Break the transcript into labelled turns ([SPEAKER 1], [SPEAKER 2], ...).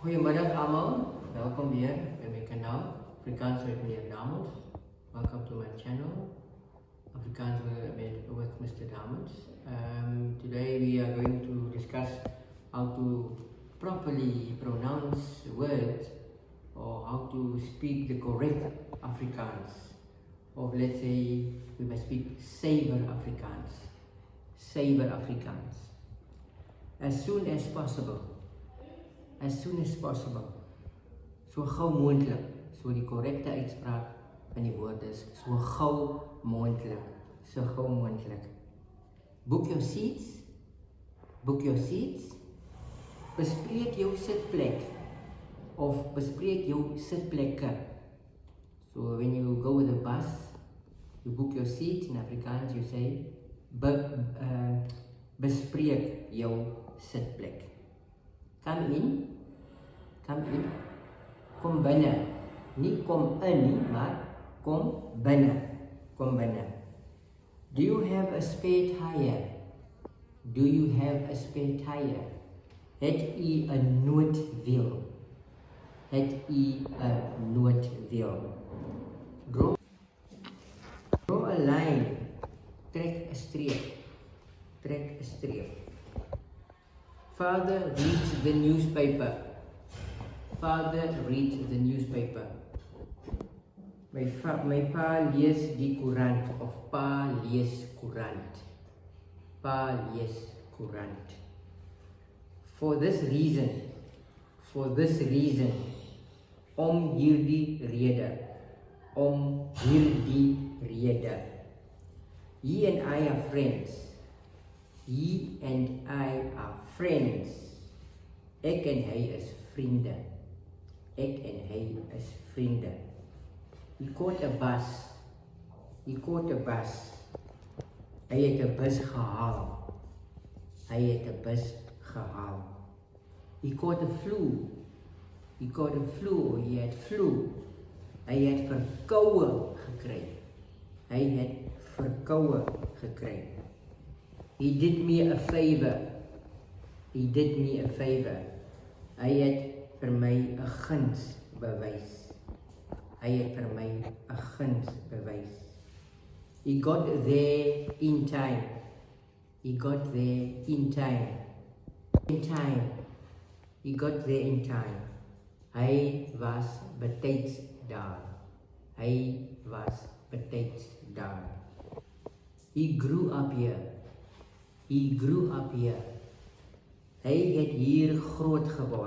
[SPEAKER 1] Goedemiddag allemaal, welkom weer bij mijn kanaal Afrikaans met meneer Damons. Welcome to my channel Afrikaans with Mr. Damons. Today we are going to discuss how to properly pronounce words or how to speak the correct Afrikaans, or let's say we must speak savor Afrikaans. Savor Afrikaans as soon as possible. As soon as possible. So gauw moontlik. So die korrekte uitspraak van die woord is so gauw moontlik. So gauw moontlik. Book your seats. Book your seats. Bespreek jou sitplek of bespreek jou sitplekke. So when you go with a bus, you book your seat. In Afrikaans you say bespreek jou sitplek. Come in, kom binne. Nie kom in nie, maar kom binne. Kom binne. Do you have a spare tire? Do you have a spare tire? Het u 'n noodwiel? Het u 'n noodwiel? Draw a line. Trek 'n streep. Trek 'n streep. Father reads the newspaper. Father reads the newspaper. My pa lees die koerant of pa lees koerant. Pa lees koerant. For this reason, om hierdie rede. He and I are friends. He and I are friends. Ek en hy is vriende. Ek en hy is vriende. He caught a bus. Hy het 'n bus gehaal. He caught a flu. He had flu. Hy het verkoue gekry. He did me a favor. Hy het vir my 'n guns bewys. He got there in time. Hy was betyds daar. He grew up here. Hy het hier groot geword.